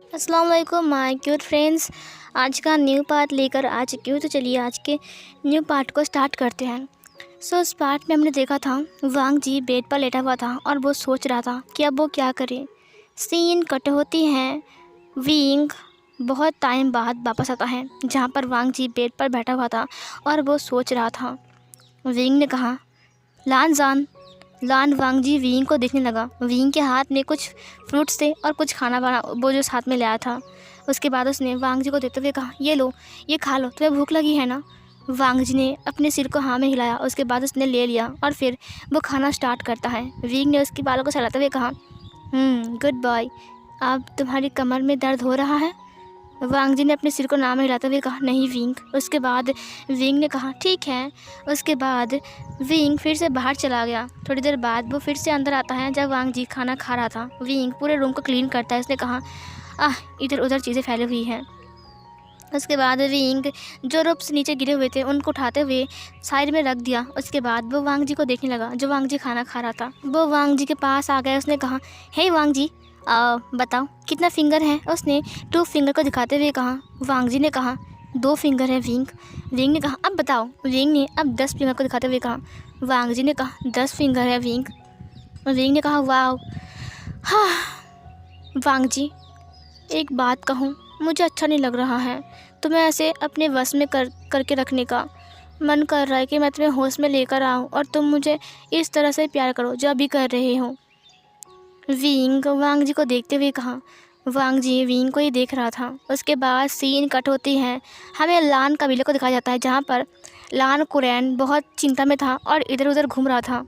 अस्सलाम वालेकुम my cute friends. आज का न्यू पार्ट लेकर आ चुकी हूँ, तो चलिए आज के न्यू पार्ट को स्टार्ट करते हैं। उस पार्ट में हमने देखा था वांग जी बेड पर लेटा हुआ था और वो सोच रहा था कि अब वो क्या करे। सीन कट होती हैं। विंग बहुत टाइम बाद वापस आता है जहाँ पर वांग जी बेड पर बैठा हुआ था और वो सोच रहा था। विंग ने कहा, लान वांग जी विंग को देखने लगा। विंग के हाथ में कुछ फ्रूट्स थे और कुछ खाना बना वो जो साथ में लाया था। उसके बाद उसने वांग जी को देखते हुए कहा, ये लो, ये खा लो, तुम्हें भूख लगी है ना। वांग जी ने अपने सिर को हाँ में हिलाया। उसके बाद उसने ले लिया और फिर वो खाना स्टार्ट करता है। विंग ने उसके बालों को सहलाते हुए कहा, गुड बॉय, अब तुम्हारी कमर में दर्द हो रहा है। वांग जी ने अपने सिर को ना में हिलाते हुए कहा, नहीं विंग। उसके बाद विंग ने कहा, ठीक है। उसके बाद विंग फिर से बाहर चला गया। थोड़ी देर बाद वो फिर से अंदर आता है जब वांग जी खाना खा रहा था। विंग पूरे रूम को क्लीन करता है। उसने कहा, इधर उधर चीज़ें फैली हुई हैं। उसके बाद विंग जो रोप्स नीचे गिरे हुए थे उनको उठाते हुए साइड में रख दिया। उसके बाद वो वांग जी को देखने लगा जो वांग जी खाना खा रहा था। वो वांग जी के पास आ गया। उसने कहा, हे वांग जी, बताओ कितना फिंगर है। उसने 2 फिंगर को दिखाते हुए कहा। वांग जी ने कहा, 2 फिंगर है विंग। विंग ने कहा, अब बताओ। विंग ने अब 10 फिंगर को दिखाते हुए कहा। वांग जी ने कहा, 10 फिंगर है विंग। विंग ने कहा, वाह। हाँ वांग जी, एक बात कहूँ, मुझे अच्छा नहीं लग रहा है। तुम्हें ऐसे अपने वश में करके रखने का मन कर रहा है कि मैं तुम्हें होश में लेकर आऊँ और तुम मुझे इस तरह से प्यार करो जो अभी कर रहे हो। विंग वांग जी को देखते हुए कहा। वांग जी विंग को ही देख रहा था। उसके बाद सीन कट होती है। हमें लान कबीले को दिखाया जाता है जहाँ पर लान कुरैन बहुत चिंता में था और इधर उधर घूम रहा था।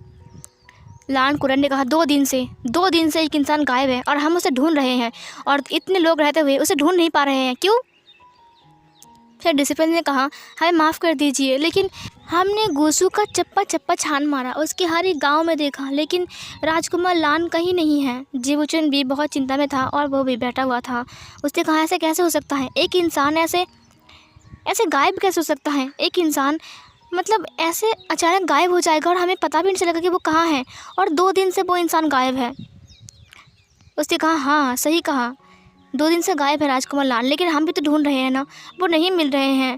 लान कुरैन ने कहा, 2 दिन से एक इंसान गायब है और हम उसे ढूंढ रहे हैं, और इतने लोग रहते हुए उसे ढूंढ नहीं पा रहे हैं, क्यों। फिर डिसिप्लिन ने कहा, हमें माफ़ कर दीजिए, लेकिन हमने गुसू का चप्पा चप्पा छान मारा, उसके हर एक गाँव में देखा, लेकिन राजकुमार लान कहीं नहीं है। जीवुचुन भी बहुत चिंता में था और वो भी बैठा हुआ था। उसने कहा, ऐसे कैसे हो सकता है, एक इंसान ऐसे ऐसे गायब कैसे हो सकता है। एक इंसान मतलब ऐसे अचानक गायब हो जाएगा और हमें पता भी नहीं चलेगा कि वो कहाँ है, और 2 दिन से वो इंसान गायब है। उसने कहा, हाँ सही कहा, 2 दिन से गायब है राजकुमार लान, लेकिन हम भी तो ढूंढ रहे हैं ना, वो नहीं मिल रहे हैं।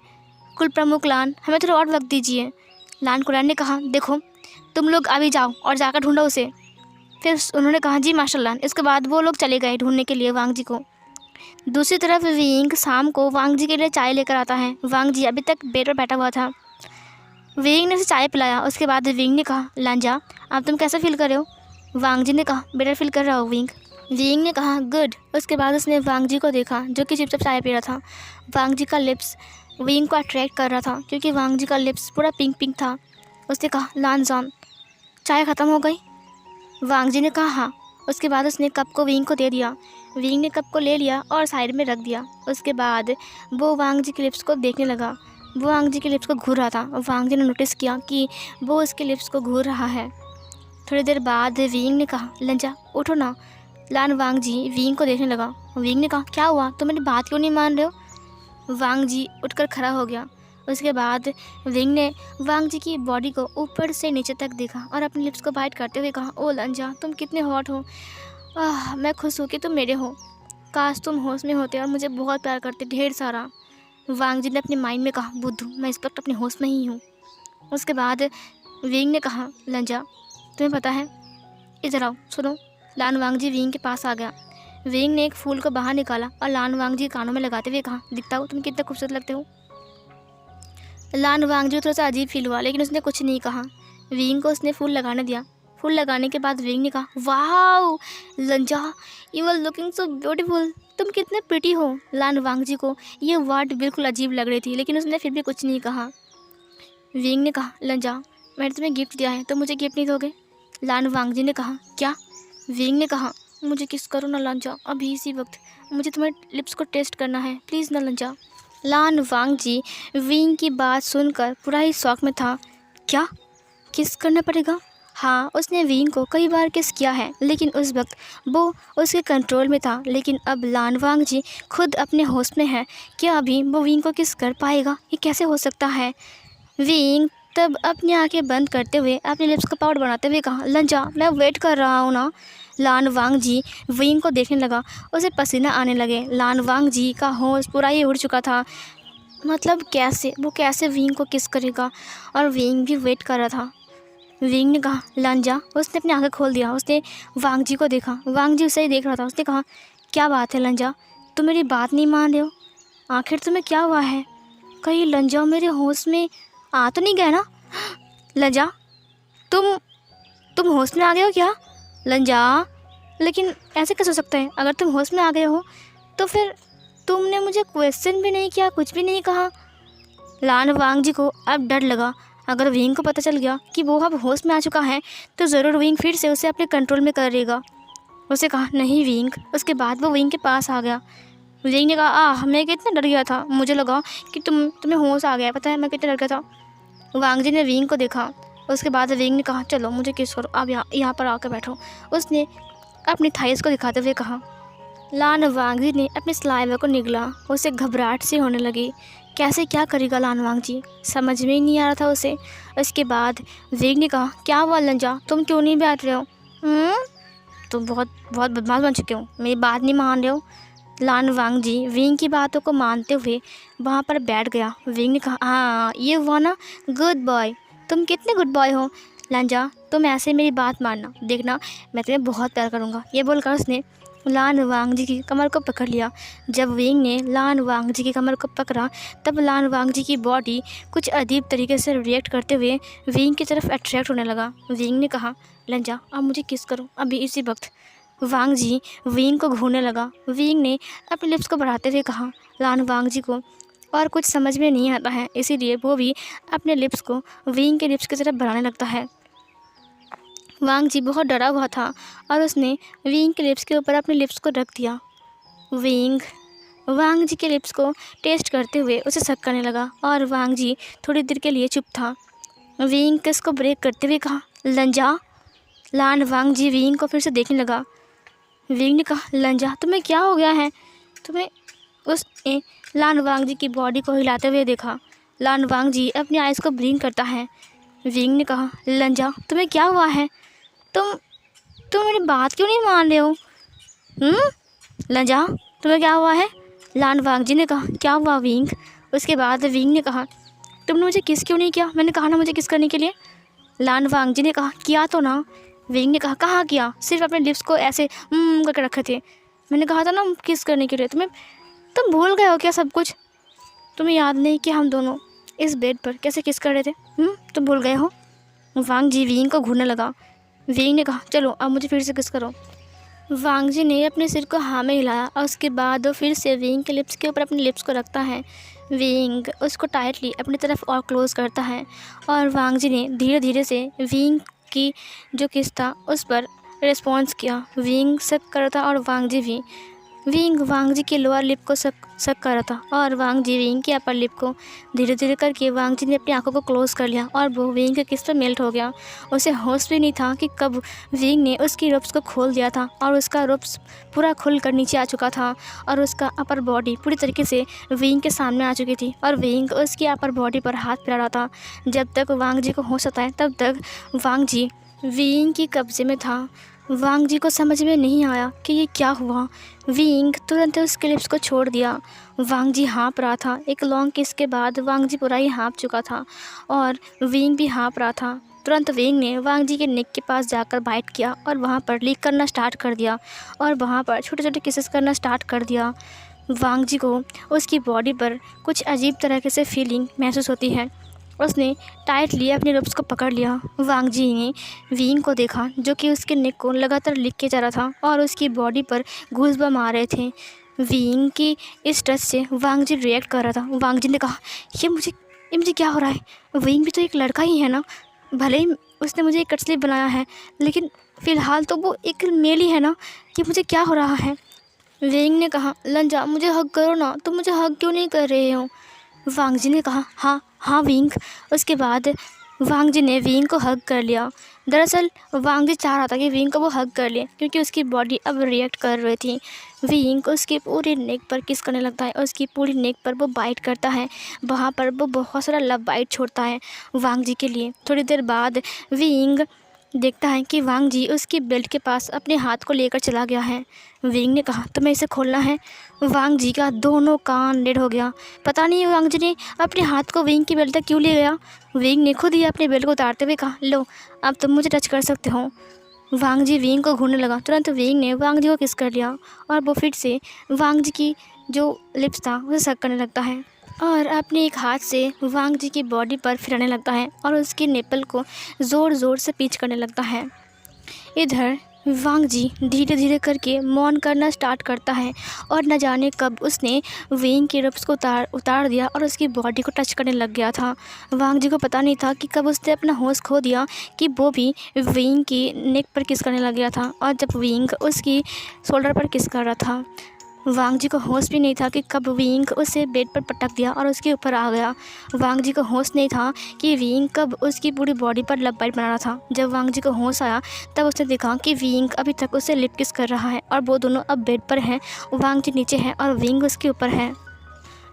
कुल प्रमुख लान, हमें थोड़ा और वक्त दीजिए। लान कुरैन ने कहा, देखो तुम लोग अभी जाओ और जाकर ढूंढो उसे। फिर उन्होंने कहा, जी मास्टर लान। इसके बाद वो लोग चले गए ढूंढने के लिए वांग जी को। दूसरी तरफ विंग शाम को वांग जी के लिए चाय लेकर आता है। वांग जी अभी तक बेड पर बैठा हुआ था। विंग ने उसे चाय पिलाया। उसके बाद विंग ने कहा, लांजा, अब तुम कैसा फील कर रहे हो। वांग जी ने कहा, बेटर फील कर रहा हो विंग। विंग ने कहा, गुड। उसके बाद उसने वांग जी को देखा जो कि चुपचाप चाय पी रहा था। वांग जी का लिप्स विंग को अट्रैक्ट कर रहा था क्योंकि वांग जी का लिप्स पूरा पिंक पिंक था। उसने कहा, लानजान, चाय ख़त्म हो गई। वांग जी ने कहा, हाँ। उसके बाद उसने कप को विंग को दे दिया। विंग ने कप को ले लिया और साइड में रख दिया। उसके बाद वो वांग जी के लिप्स को देखने लगा। वो वांग जी के लिप्स को घूर रहा था। वांग जी ने नोटिस किया कि वो उसके लिप्स को घूर रहा है। थोड़ी देर बाद विंग ने कहा, लंजा उठो ना। लान वांग जी विंग को देखने लगा। विंग ने कहा, क्या हुआ, तुम मेरी बात क्यों नहीं मान रहे हो। वांग जी उठकर खड़ा हो गया। उसके बाद विंग ने वांग जी की बॉडी को ऊपर से नीचे तक देखा और अपने लिप्स को बाइट करते हुए कहा, ओ लंजा, तुम कितने हॉट हो। मैं खुश हूँ कि तुम मेरे हो। काश तुम होश में होते और मुझे बहुत प्यार करते, ढेर सारा। वांग जी ने अपने माइंड में कहा, बुद्धू, मैं इस वक्त अपने होश में ही हूँ। उसके बाद विंग ने कहा, लंजा, तुम्हें पता है, इधर आओ, सुनो। लान वांग जी विंग के पास आ गया। विंग ने एक फूल को बाहर निकाला और लान वांग जी कानों में लगाते हुए कहा, दिखता हो तुम कितने खूबसूरत लगते हो। लान वांग जी को थोड़ा सा अजीब फील हुआ, लेकिन उसने कुछ नहीं कहा। विंग को उसने फूल लगाने दिया। फूल लगाने के बाद विंग ने कहा, वाह लंजा, you are looking so beautiful, तुम कितने प्रिटी हो। लान वांग जी को ये वर्ड बिल्कुल अजीब लग रही थी, लेकिन उसने फिर भी कुछ नहीं कहा। विंग ने कहा, लंजा, मैंने तुम्हें गिफ्ट दिया है, तो मुझे गिफ्ट नहीं दोगे। लान वांग जी ने कहा, क्या। विंग ने कहा, मुझे किस करो ना लंजा, अभी इसी वक्त, मुझे तुम्हारे लिप्स को टेस्ट करना है, प्लीज़ ना लंजा। लान वांग जी विंग की बात सुनकर पूरा ही शौक में था। क्या, किस करना पड़ेगा। हाँ, उसने विंग को कई बार किस किया है, लेकिन उस वक्त वो उसके कंट्रोल में था। लेकिन अब लान वांग जी खुद अपने होश में है। क्या अभी वो विंग को किस कर पाएगा, ये कैसे हो सकता है। विंग तब अपनी आंखें बंद करते हुए अपने लिप्स का पाउडर बनाते हुए कहा, लंजा, मैं वेट कर रहा हूँ ना। लान वांग जी विंग को देखने लगा। उसे पसीना आने लगे। लान वांग जी का होश पूरा ही उड़ चुका था। मतलब कैसे विंग को किस करेगा, और विंग भी वेट कर रहा था। विंग ने कहा लंजा। उसने अपनी आंखें खोल दिया। उसने वांग जी को देखा। वांग जी उसे ही देख रहा था। उसने कहा क्या बात है लंजा, तुम मेरी बात नहीं मान रहे हो? आखिर तुम्हें क्या हुआ है? कहीं लंजा मेरे होश में आ तो नहीं गया ना? लंजा तुम होश में आ गए हो क्या? लंजा, लेकिन ऐसे कैसे हो सकता है? अगर तुम होश में आ गए हो तो फिर तुमने मुझे क्वेश्चन भी नहीं किया, कुछ भी नहीं कहा। लान वांग जी को अब डर लगा। अगर विंग को पता चल गया कि वो अब होश में आ चुका है तो ज़रूर विंग फिर से उसे अपने कंट्रोल में करेगा। उसे कहा नहीं विंग। उसके बाद वो विंग के पास आ गया। विंग ने कहा मैं कितना डर गया था, मुझे लगा कि तुम्हें होश आ गया। पता है मैं कितना डर गया था। वांग जी ने विंग को देखा। उसके बाद विंग ने कहा चलो मुझे किस करो, अब यहाँ पर आकर बैठो। उसने अपनी थाइस को दिखाते हुए कहा। लान वांग जी ने अपने स्लाइवर को निगला। उसे घबराहट सी होने लगी। कैसे क्या करेगा लान वांग जी, समझ में ही नहीं आ रहा था उसे। उसके बाद विंग ने कहा क्या हुआ लंजा, तुम क्यों नहीं बैठ रहे हो? तुम बहुत बदमाश बन चुके हो, मेरी बात नहीं मान रहे हो। लान वांग जी विंग की बातों को मानते हुए वहाँ पर बैठ गया। विंग ने कहा हाँ ये हुआ ना, गुड बॉय, तुम कितने गुड बॉय हो। लंजा तुम ऐसे मेरी बात मानना, देखना मैं तुम्हें बहुत प्यार करूँगा। ये बोलकर उसने लान वांग जी की कमर को पकड़ लिया। जब विंग ने लान वांग जी की कमर को पकड़ा तब लान वांग जी की बॉडी कुछ अजीब तरीके से रिएक्ट करते हुए विंग की तरफ अट्रैक्ट होने लगा। विंग ने कहा लंजा अब मुझे किस करो अभी इसी वक्त। वांग जी विंग को घूरने लगा। विंग ने अपने लिप्स को बढ़ाते हुए कहा लान वांग जी को और कुछ समझ में नहीं आता है, इसीलिए वो भी अपने लिप्स को विंग के लिप्स की तरफ बढ़ाने लगता है। वांग जी बहुत डरा हुआ था और उसने विंग के लिप्स के ऊपर अपने लिप्स को रख दिया। विंग वांग जी के लिप्स को टेस्ट करते हुए उसे शक करने लगा और वांग जी थोड़ी देर के लिए चुप था। विंग किस को ब्रेक करते हुए कहा लंजा। लान वांग जी विंग को फिर से देखने लगा। विंग ने कहा लंजा तुम्हें क्या हो गया है? तुम्हें उसने लान वांग जी की बॉडी को हिलाते हुए देखा। लान वांग जी अपनी आइज़ को ब्लिंक करता है। विंग ने कहा लंजा तुम्हें क्या हुआ है? तुम मेरी बात क्यों नहीं मान रहे हो? लंजा तुम्हें क्या हुआ है? लान वांग जी ने कहा क्या हुआ विंग? उसके बाद विंग ने कहा तुमने मुझे किस क्यों नहीं किया? मैंने कहा ना मुझे किस करने के लिए। लान वांग जी ने कहा किया तो ना। विंग ने कहा कहाँ किया? सिर्फ अपने लिप्स को ऐसे करके रखे थे। मैंने कहा था ना किस करने के लिए। तुम भूल गए हो क्या सब कुछ? तुम्हें याद नहीं कि हम दोनों इस बेड पर कैसे किस कर रहे थे? तुम भूल गए हो? वांग जी विंग को घूरने लगा। विंग ने कहा चलो अब मुझे फिर से किस करो। वांग जी ने अपने सिर को हाँ में हिलाया और उसके बाद वो फिर से विंग के लिप्स के ऊपर अपने लिप्स को रखता है। विंग उसको टाइटली अपनी तरफ और क्लोज़ करता है और वांग जी ने धीरे धीरे से विंग की जो किस था उस पर रिस्पॉन्स किया। विंग सक कर रहा था और वांग जी भी। विंग वांग जी के लोअर लिप को सक कर रहा था और वांग जी विंग के अपर लिप को। धीरे धीरे करके वांग जी ने अपनी आंखों को क्लोज़ कर लिया और वो विंग के किस पर मेल्ट हो गया। उसे होश भी नहीं था कि कब विंग ने उसकी रोप्स को खोल दिया था और उसका रोप्स पूरा खुल कर नीचे आ चुका था और उसका अपर बॉडी पूरी तरीके से विंग के सामने आ चुकी थी और विंग उसकी अपर बॉडी पर हाथ फिरा रहा था। जब तक वांग जी को होश आता है तब तक वांग जी विंग की कब्जे में था। वांग जी को समझ में नहीं आया कि ये क्या हुआ। विंग तुरंत उसके लिप्स को छोड़ दिया। वांग जी हाँप रहा था। एक लॉन्ग किस के बाद वांग जी पूरा ही हाँप चुका था और विंग भी हाँप रहा था। तुरंत विंग ने वांग जी के नेक के पास जाकर बाइट किया और वहाँ पर लीक करना स्टार्ट कर दिया और वहाँ पर छोटे छोटे किसेस करना स्टार्ट कर दिया। वांग जी को उसकी बॉडी पर कुछ अजीब तरह से फीलिंग महसूस होती है। उसने टाइटली अपने लिप्स को पकड़ लिया। वांग जी ने विंग को देखा जो कि उसके नेक को लगातार लिक के जा रहा था और उसकी बॉडी पर गूज़बम्प आ रहे थे। विंग की इस टच से वांग जी रिएक्ट कर रहा था। वांग जी ने कहा ये मुझे क्या हो रहा है? विंग भी तो एक लड़का ही है ना, भले ही उसने मुझे एक कटस्लीप बनाया है लेकिन फ़िलहाल तो वो एक मेल ही है ना, ये मुझे क्या हो रहा है? विंग ने कहा लंजा मुझे हग करो ना, तुम मुझे हग क्यों नहीं कर रहे हो? वांग जी ने कहा हाँ विंग। उसके बाद वांग जी ने विंग को हग कर लिया। दरअसल वांग जी चाह रहा था कि विंग को वो हग कर ले क्योंकि उसकी बॉडी अब रिएक्ट कर रही थी। विंग उसके पूरे नेक पर किस करने लगता है और उसकी पूरी नेक पर वो बाइट करता है। वहाँ पर वो बहुत सारा लव बाइट छोड़ता है वांग जी के लिए। थोड़ी देर बाद विंग देखता है कि वांग जी उसकी बेल्ट के पास अपने हाथ को लेकर चला गया है। विंग ने कहा, तुम्हें इसे खोलना है। वांग जी का दोनों कान रेड हो गया। पता नहीं वांग जी ने अपने हाथ को विंग की बेल्ट तक क्यों ले गया। विंग ने खुद ही अपने बेल्ट को उतारते हुए कहा, लो अब तुम मुझे टच कर सकते हो। वांग जी विंग को घूरने लगा। तुरंत विंग ने वांग जी को किस कर लिया और वो फिर से वांग जी की जो लिप्स था उसे सक करने लगता है और अपने एक हाथ से वांग जी की बॉडी पर फिराने लगता है और उसकी निप्पल को ज़ोर ज़ोर से पींच करने लगता है। इधर वांग जी धीरे धीरे करके मौन करना स्टार्ट करता है और न जाने कब उसने विंग के रब्स को उतार दिया और उसकी बॉडी को टच करने लग गया था। वांग जी को पता नहीं था कि कब उसने अपना होश खो दिया कि वो भी विंग की नेक पर किस करने लग गया था और जब विंग उसकी शोल्डर पर किस कर रहा था। वांग जी को होश भी नहीं था कि कब विंग उसे बेड पर पटक दिया और उसके ऊपर आ गया। वांग जी को होश नहीं था कि विंग कब उसकी पूरी बॉडी पर लव बाइट बना रहा था। जब वांग जी को होश आया तब उसने देखा कि विंग अभी तक उसे लिप किस कर रहा है और वो दोनों अब बेड पर हैं। वांग जी नीचे है और विंग उसके ऊपर है।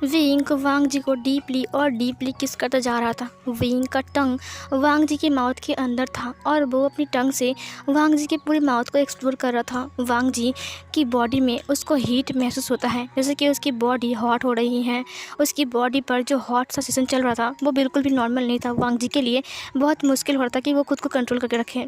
विंग वांग जी को डीपली और डीपली किस करता जा रहा था। विंग का टंग वांग जी की माउथ के अंदर था और वो अपनी टंग से वांग जी की पूरी माउथ को एक्सप्लोर कर रहा था। वांग जी की बॉडी में उसको हीट महसूस होता है, जैसे कि उसकी बॉडी हॉट हो रही है। उसकी बॉडी पर जो हॉट सा सेशन चल रहा था वो बिल्कुल भी नॉर्मल नहीं था। वांग जी के लिए बहुत मुश्किल हो रहा था कि वो खुद को कंट्रोल करके रखें।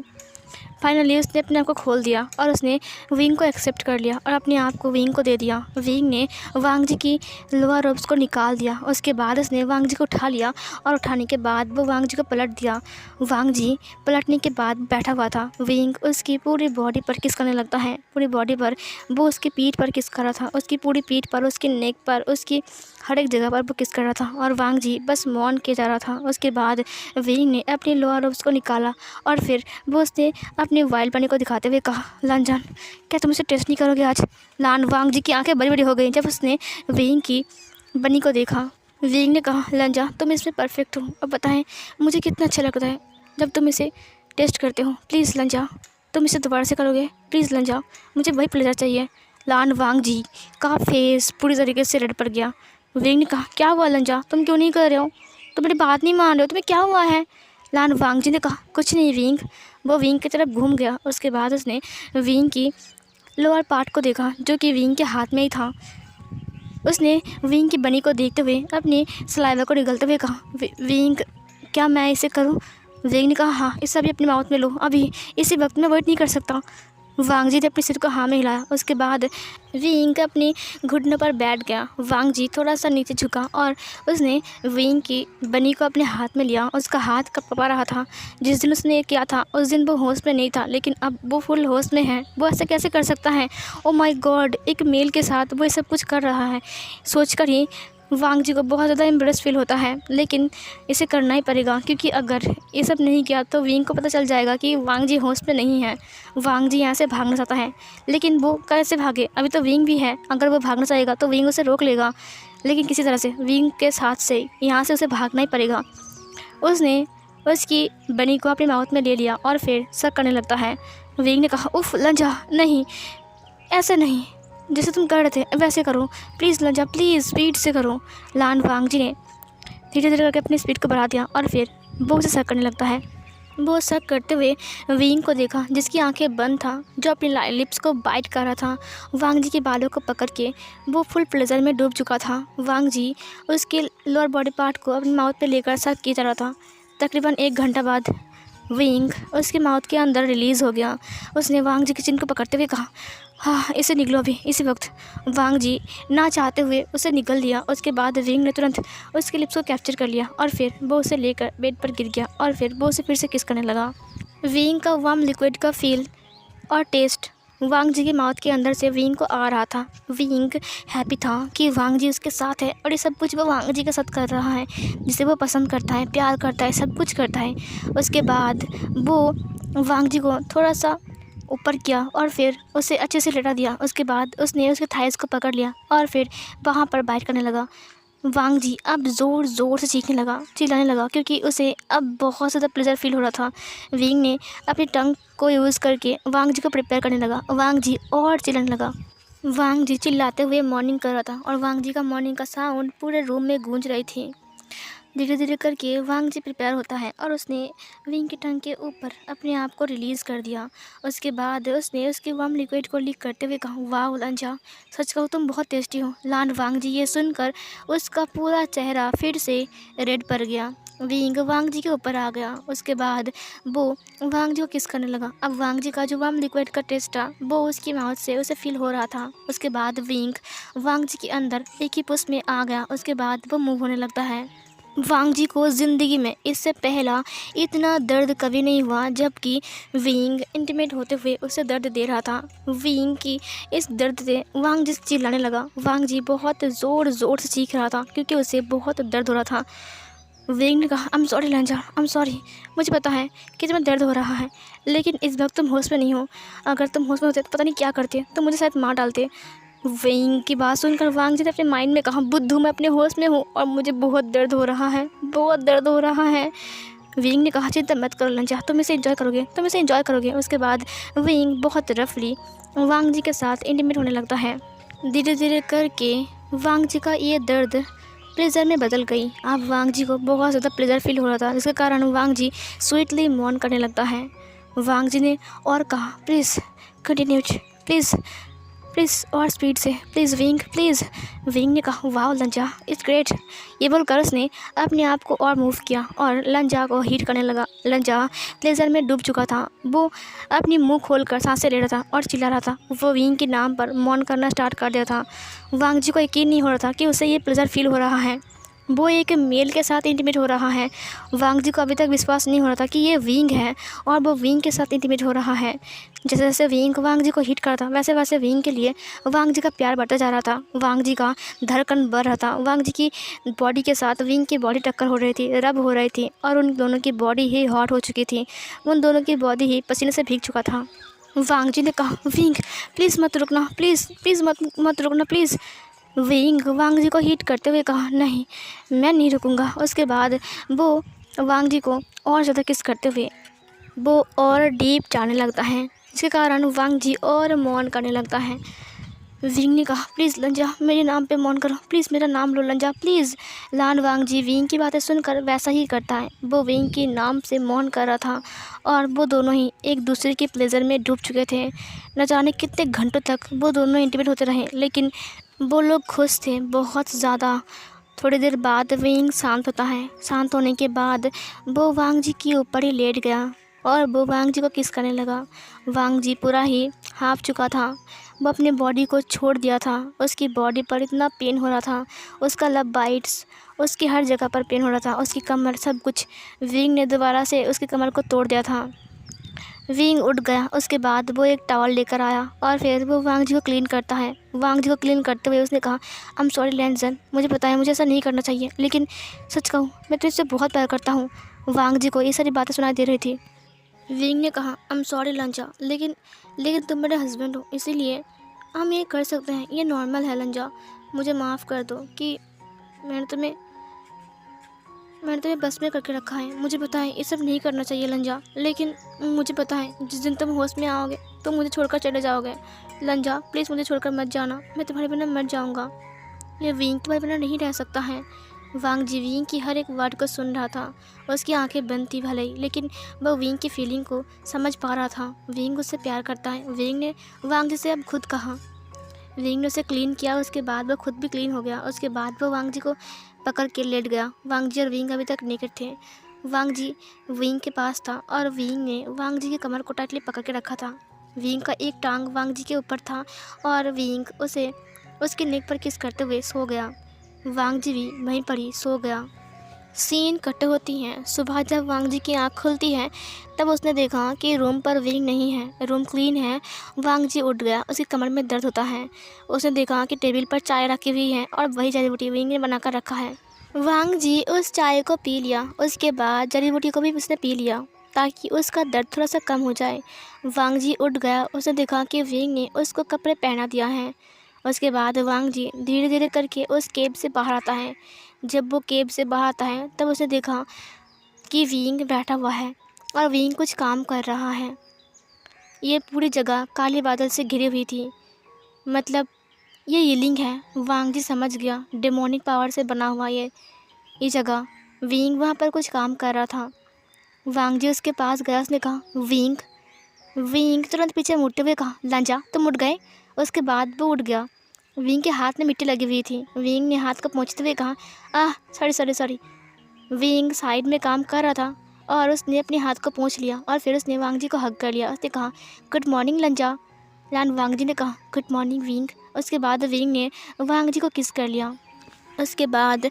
फाइनली उसने अपने आप को खोल दिया और उसने विंग को एक्सेप्ट कर लिया और अपने आप को विंग को दे दिया। विंग ने वांग जी की लोअर रोब्स को निकाल दिया। उसके बाद उसने वांग जी को उठा लिया और उठाने के बाद वो वांग जी को पलट दिया। वांग जी पलटने के बाद बैठा हुआ था। विंग उसकी पूरी बॉडी पर किस करने लगता है, पूरी बॉडी पर। वो उसकी पीठ पर किस कर रहा था, उसकी पूरी पीठ पर, उसकी नेक पर, उसकी हर एक जगह पर वो किस कर रहा था और वांग जी बस मौन किया जा रहा था। उसके बाद विंग ने अपनी लोअर रोब्स को निकाला और फिर वो उसने अपने वाइल्ड बनी को दिखाते हुए कहा, लानजान क्या तुम इसे टेस्ट नहीं करोगे आज। वांग जी की आंखें बड़ी बड़ी हो गई जब उसने विंग की बनी को देखा। विंग ने कहा, लंजा तुम इसमें परफेक्ट हो। अब बताएं मुझे कितना अच्छा लगता है जब तुम इसे टेस्ट करते हो। प्लीज़ लंजा तुम इसे दोबारा से करोगे, प्लीज़ लंजा मुझे वही प्लेजर चाहिए। वांग जी का फेस पूरी तरीके से रेड पड़ गया। विंग ने कहा, क्या हुआ लंजा, तुम क्यों नहीं कर रहे हो, तुम मेरी बात नहीं मान रहे हो, तुम्हें क्या हुआ है। वांग जी ने कहा, कुछ नहीं विंग। वो विंग की तरफ घूम गया। उसके बाद उसने विंग की लोअर पार्ट को देखा जो कि विंग के हाथ में ही था। उसने विंग की बनी को देखते हुए अपनी सलाइवा को निगलते हुए कहा, विंग क्या मैं इसे करूं। विंग ने कहा, हाँ इसे अभी अपने माउथ में लो, अभी इसी वक्त मैं वेट नहीं कर सकता। वांग जी ने अपने सिर को हाँ में हिलाया। उसके बाद विंग अपनी घुटनों पर बैठ गया। वांग जी थोड़ा सा नीचे झुका और उसने विंग की बनी को अपने हाथ में लिया। उसका हाथ कँपा रहा था। जिस दिन उसने ये किया था उस दिन वो होश में नहीं था, लेकिन अब वो फुल होश में है। वो ऐसे कैसे कर सकता है। ओ माय गॉड, एक मेल के साथ वो ये सब कुछ कर रहा है। सोचकर ही वांग जी को बहुत ज़्यादा एम्बरेस फील होता है, लेकिन इसे करना ही पड़ेगा क्योंकि अगर ये सब नहीं किया तो विंग को पता चल जाएगा कि वांग जी होश में नहीं है। वांग जी यहाँ से भागना चाहता है, लेकिन वो कैसे भागे, अभी तो विंग भी है। अगर वो भागना चाहेगा तो विंग उसे रोक लेगा, लेकिन किसी तरह से विंग के साथ से यहाँ से उसे भागना ही पड़ेगा। उसने उसकी बनी को अपने माउथ में ले लिया और फिर सक करने लगता है। विंग ने कहा, उफ लंजा नहीं, ऐसे नहीं, जैसे तुम कर रहे थे वैसे करो, प्लीज़ लंजा प्लीज़ स्पीड से करो। वांग जी ने धीरे धीरे करके अपनी स्पीड को बढ़ा दिया और फिर वो उसे सक करने लगता है। वो सक करते हुए विंग को देखा जिसकी आंखें बंद था, जो अपनी लिप्स को बाइट कर रहा था। वांग जी के बालों को पकड़ के वो फुल प्लेजर में डूब चुका था। वांग जी उसके लोअर बॉडी पार्ट को अपनी माउथ पे लेकर सक किया जा रहा था। तकरीबन 1 घंटा बाद विंग उसके माउथ के अंदर रिलीज़ हो गया। उसने वांग जी के चिन को पकड़ते हुए कहा, हाँ इसे निकलो अभी इसी वक्त। वांग जी ना चाहते हुए उसे निकल लिया। उसके बाद विंग ने तुरंत उसके लिप्स को कैप्चर कर लिया और फिर वो उसे लेकर बेड पर गिर गया और फिर वो उसे फिर से किस करने लगा। विंग का वार्म लिक्विड का फील और टेस्ट वांग जी के माउथ के अंदर से विंग को आ रहा था। विंग हैप्पी था कि वांग जी उसके साथ है और ये सब कुछ वो वांग जी के साथ कर रहा है, जिसे वो पसंद करता है, प्यार करता है, सब कुछ करता है। उसके बाद वो वांग जी को थोड़ा सा ऊपर किया और फिर उसे अच्छे से लेटा दिया। उसके बाद उसने उसके थाइस को पकड़ लिया और फिर वहाँ पर बाइट करने लगा। वांग जी अब ज़ोर ज़ोर से चीखने लगा, चिल्लाने लगा क्योंकि उसे अब बहुत ज़्यादा प्लेजर फील हो रहा था। विंग ने अपनी टंग को यूज़ करके वांग जी को प्रिपेयर करने लगा। वांग जी और चिल्लाने लगा। वांग जी चिल्लाते हुए मॉर्निंग कर रहा था और वांग जी का मॉर्निंग का साउंड पूरे रूम में गूंज रही थी। धीरे धीरे करके वांग जी प्रिपेयर होता है और उसने विंग की टंग के ऊपर अपने आप को रिलीज़ कर दिया। उसके बाद उसने उसके वार्म लिक्विड को लीक करते हुए कहा, वाह लंजा, सच कहूँ तुम बहुत टेस्टी हो। लान वांग जी ये सुनकर उसका पूरा चेहरा फिर से रेड पड़ गया। विंग वांग जी के ऊपर आ गया। उसके बाद वो वांग जी को किस करने लगा। अब वांग जी का जो वार्म लिक्विड का टेस्ट था वो उसकी माउथ से उसे फील हो रहा था। उसके बाद विंग वांग जी के अंदर एक ही पुश में आ गया। उसके बाद वो मूव होने लगता है। वांग जी को ज़िंदगी में इससे पहला इतना दर्द कभी नहीं हुआ, जबकि विंग इंटीमेट होते हुए उसे दर्द दे रहा था। विंग की इस दर्द से वांग जी चिल्लाने लगा। वांग जी बहुत ज़ोर ज़ोर से चीख रहा था क्योंकि उसे बहुत दर्द हो रहा था। विंग ने कहा, I am sorry लंजा, I am sorry, मुझे पता है कि तुम्हें दर्द हो रहा है, लेकिन इस वक्त तुम होश में नहीं हो। अगर तुम होश में होते तो पता नहीं क्या करते, तो मुझे शायद मार डालते। विंग की बात सुनकर वांग जी ने अपने माइंड में कहा, बुद्धू, मैं अपने होश में हूँ और मुझे बहुत दर्द हो रहा है, बहुत दर्द हो रहा है। विंग ने कहा, चिंता मत करो लंजा, तुम इसे एंजॉय करोगे, तुम इसे एंजॉय करोगे। उसके बाद विंग बहुत रफली वांग जी के साथ इंटीमेट होने लगता है। धीरे धीरे करके वांग जी का ये दर्द प्लेजर में बदल गई। अब वांग जी को बहुत ज़्यादा प्लेजर फील हो रहा था, जिसके कारण वांग जी स्वीटली मौन करने लगता है। वांग जी ने और कहा, प्लीज़ कंटिन्यू, प्लीज़ प्लीज़ और स्पीड से, प्लीज़ विंग, प्लीज़। विंग ने कहा, वाह लंजा, इट्स ग्रेट। ये बोलकर उसने अपने आप को और मूव किया और लंजा को हीट करने लगा। लंजा प्लेजर में डूब चुका था। वो अपनी मुंह खोलकर सांसें ले रहा था और चिल्ला रहा था। वो विंग के नाम पर मौन करना स्टार्ट कर दिया था। वांग जी को यकीन नहीं हो रहा था कि उसे ये प्लेजर फील हो रहा है। वो एक मेल के साथ इंटीमेट हो रहा है। वांग जी को अभी तक विश्वास नहीं हो रहा था कि ये विंग है और वो विंग के साथ इंटीमेट हो रहा है। जैसे जैसे विंग वांग जी को हिट करता, वैसे वैसे विंग के लिए वांग जी का प्यार बढ़ता जा रहा था। वांग जी का धड़कन बढ़ रहा था। वांग जी की बॉडी के साथ विंग की बॉडी टक्कर हो रही थी, रब हो रही थी और उन दोनों की बॉडी ही हॉट हो चुकी थी। उन दोनों की बॉडी ही पसीने से भीग चुका था। वांग जी ने कहा, विंग प्लीज़ मत रुकना, प्लीज़ प्लीज़ मत रुकना प्लीज़। विंग वांग जी को हिट करते हुए कहा, नहीं, मैं नहीं रुकूंगा। उसके बाद वो वांग जी को और ज़्यादा किस करते हुए वो और डीप जाने लगता है, जिसके कारण वांग जी और मौन करने लगता है। विंग ने कहा, प्लीज़ लंजा, मेरे नाम पे मौन करो, प्लीज़ मेरा नाम लो लंजा, please. Lawn Wang ji wing की बातें सुनकर वैसा ही करता है। वो विंग के नाम से मौन कर रहा था और वो दोनों ही एक दूसरे के प्लेजर में डूब चुके थे। न जाने कितने घंटों तक वो दोनों इंटीमेट होते रहे, लेकिन वो लोग खुश थे बहुत ज़्यादा। थोड़ी देर बाद विंग शांत होता है। शांत होने के बाद वो वांग जी के ऊपर ही लेट गया और वो वांग जी को किस करने लगा। वांग जी पूरा ही हाँफ चुका था। वो अपने बॉडी को छोड़ दिया था। उसकी बॉडी पर इतना पेन हो रहा था, उसका लब बाइट्स, उसकी हर जगह पर पेन हो रहा था, उसकी कमर, सब कुछ। विंग ने दोबारा से उसकी कमर को तोड़ दिया था। विंग उठ गया। उसके बाद वो एक टॉवल लेकर आया और फिर वो वांग जी को क्लीन करता है। वांग जी को क्लीन करते हुए उसने कहा, आई एम सॉरी लैंजन, मुझे पता है मुझे ऐसा नहीं करना चाहिए, लेकिन सच कहूँ मैं तुझसे बहुत प्यार करता हूँ। वांग जी को ये सारी बातें सुनाई दे रही थी। विंग ने कहा, आई एम सॉरी लंजा, लेकिन तुम मेरे हस्बैंड हो, इसीलिए हम ये कर सकते हैं, ये नॉर्मल है लंजा। मुझे माफ़ कर दो कि मैंने तुम्हें बस में करके रखा है। मुझे पता है ये सब नहीं करना चाहिए लंजा, लेकिन मुझे पता है जिस दिन तुम होश में आओगे तो मुझे छोड़कर चले जाओगे। लंजा प्लीज़ मुझे छोड़कर मत जाना, मैं तुम्हारे बिना मर जाऊँगा। ये विंग तुम्हारे बिना नहीं रह सकता है। वांग जी विंग की हर एक वर्ड को सुन रहा था। उसकी आंखें बंद थी भले ही, लेकिन वह विंग की फीलिंग को समझ पा रहा था। विंग उससे प्यार करता है। विंग ने वांग जी से अब खुद कहा। विंग ने उसे क्लीन किया। उसके बाद वो खुद भी क्लीन हो गया। उसके बाद वो वांग जी को पकड़ के लेट गया। वांग जी और विंग अभी तक नेकेड थे। वांग जी विंग के पास था और विंग ने वांग जी की कमर को टाइटली पकड़ के रखा था। विंग का एक टांग वांग जी के ऊपर था और विंग उसे उसके नेक पर किस करते हुए सो गया। वांग जी भी वहीं पर ही सो गया। सीन कट होती हैं। सुबह जब वांग जी की आँख खुलती है तब उसने देखा कि रूम पर विंग नहीं है, रूम क्लीन है। वांग जी उठ गया। उसकी कमर में दर्द होता है। उसने देखा कि टेबल पर चाय रखी हुई है और वही जड़ी बूटी विंग ने बनाकर रखा है। वांग जी उस चाय को पी लिया। उसके बाद जड़ी बूटी को भी उसने पी लिया ताकि उसका दर्द थोड़ा सा कम हो जाए। वांग जी उठ गया। उसने देखा कि विंग ने उसको कपड़े पहना दिया है। उसके बाद वांग जी धीरे धीरे करके उस केब से बाहर आता है। जब वो केब से बाहर आता है तब उसने देखा कि विंग बैठा हुआ है और विंग कुछ काम कर रहा है। ये पूरी जगह काले बादल से घिरी हुई थी, मतलब ये यीलिंग है। वांग जी समझ गया, डेमोनिक पावर से बना हुआ ये जगह विंग वहाँ पर कुछ काम कर रहा था। वांग जी उसके पास गया, उसने कहा विंग। विंग तुरंत पीछे मुड़ते हुए कहा लंजा तुम उठ गए। उसके बाद वो उठ गया। विंग के हाथ में मिट्टी लगी हुई थी। विंग ने हाथ को पोंछते हुए कहा ah sorry sorry sorry. Wing side में काम कर रहा था और उसने अपने हाथ को पोंछ लिया और फिर उसने वांग जी को हग कर लिया। उसने कहा गुड मॉर्निंग लंजा। वांग जी ने कहा गुड मॉर्निंग विंग। उसके बाद विंग ने वांग जी को किस कर लिया। उसके बाद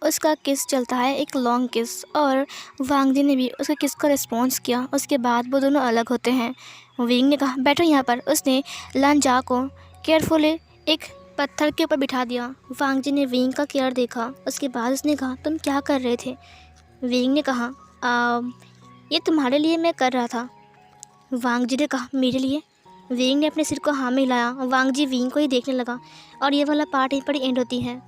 उसका किस चलता है, एक लॉन्ग किस, और वांग जी ने भी उसके किस को रिस्पॉन्स किया। उसके बाद वो दोनों अलग होते हैं। विंग ने कहा बैठो यहाँ पर। उसने लंजा को केयरफुली एक पत्थर के ऊपर बिठा दिया। वांग जी ने विंग का केयर देखा। उसके बाद उसने कहा तुम क्या कर रहे थे। विंग ने कहा ये तुम्हारे लिए मैं कर रहा था। वांग जी ने कहा मेरे लिए। विंग ने अपने सिर को हाँ में हिलाया। वांग जी विंग को ही देखने लगा और ये वाला पार्ट यहीं पर एंड होती है।